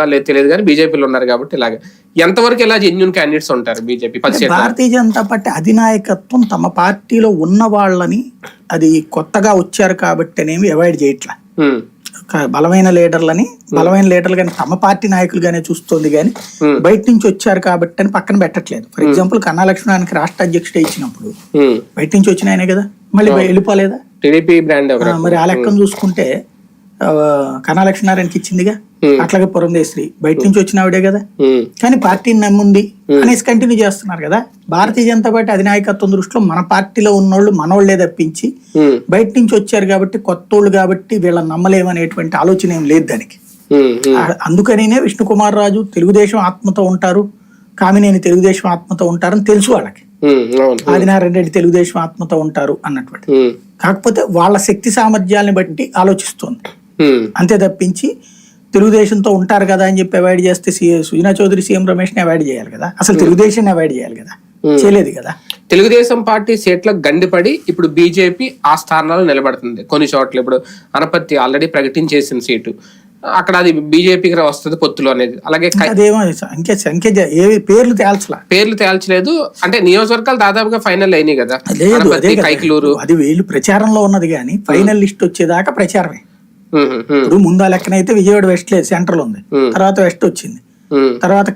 కూడా లేదు తెలియదు కానీ బీజేపీలో ఉన్నారు కాబట్టి ఇలాగే ఎంతవరకు ఇలా జెన్యూన్ క్యాండిడేట్స్ ఉంటారు బీజేపీ? భారతీయ జనతా పార్టీ అధినాయకత్వం తమ పార్టీలో ఉన్న వాళ్ళని అది కొత్తగా వచ్చారు కాబట్టి అనేవి అవాయిడ్ చేయట్లా. బలమైన లీడర్లు కానీ తమ పార్టీ నాయకులుగానే చూస్తోంది కానీ బయట నుంచి వచ్చారు కాబట్టి అని పక్కన పెట్టట్లేదు. ఫర్ ఎగ్జాంపుల్ కన్నా లక్ష్మణానికి రాష్ట్ర అధ్యక్షుడు ఇచ్చినప్పుడు బయట నుంచి వచ్చిన ఆయనే కదా, మళ్ళీ వెళ్ళిపోలేదా? టీడీపీ బ్రాండ్ మరి ఆ లెక్కను చూసుకుంటే కన్నా లక్ష్మీనారాయణకి ఇచ్చిందిగా, అట్లాగే పురంధేశ్వరి బయట నుంచి వచ్చిన ఆవిడే కదా, కానీ పార్టీని నమ్ముంది అనేసి కంటిన్యూ చేస్తున్నారు కదా. భారతీయ జనతా పార్టీ అధినాయకత్వం దృష్టిలో మన పార్టీలో ఉన్నోళ్ళు మనోళ్లే తప్పించి బయట నుంచి వచ్చారు కాబట్టి కొత్తోళ్ళు కాబట్టి వీళ్ళని నమ్మలేమనేటువంటి ఆలోచన ఏం లేదు దానికి. అందుకనే విష్ణుకుమార్ రాజు తెలుగుదేశం ఆత్మతో ఉంటారు, కామినేని తెలుగుదేశం ఆత్మతో ఉంటారని తెలుసు వాళ్ళకి, ఆదినారాయణ రెడ్డి తెలుగుదేశం ఆత్మతో ఉంటారు అన్నటువంటి. కాకపోతే వాళ్ళ శక్తి సామర్థ్యాలను బట్టి ఆలోచిస్తోంది అంతే తప్పించి తెలుగుదేశంతో ఉంటారు కదా అని చెప్పి అవాయిడ్ చేస్తే సుజనా చౌదరి సీఎం రమేష్ ని అవాయిడ్ చేయాలి కదా, అసలు తెలుగుదేశాన్ని అవాయిడ్ చేయాలి కదా, చేయలేదు కదా. తెలుగుదేశం పార్టీ సీట్లకు గండిపడి ఇప్పుడు బీజేపీ ఆ స్థానాలు నిలబడుతుంది కొన్ని చోట్ల. ఇప్పుడు అనపర్తి ఆల్రెడీ ప్రకటించేసిన సీటు, అక్కడ అది బీజేపీకి వస్తుంది పొత్తులు అనేది. అలాగే పేర్లు తేల్చలేదు అంటే నియోజకవర్గాలు దాదాపుగా ఫైనల్ అయినాయి కదా, కైకలూరు అది వీళ్ళు ప్రచారంలో ఉన్నది కానీ ఫైనల్ లిస్ట్ వచ్చేదాకా ప్రచారమే. ఇప్పుడు ముందు ఆ లెక్కనైతే విజయవాడ వెస్ట్ లేదు, సెంట్రల్ ఉంది, తర్వాత వెస్ట్ వచ్చింది, తర్వాత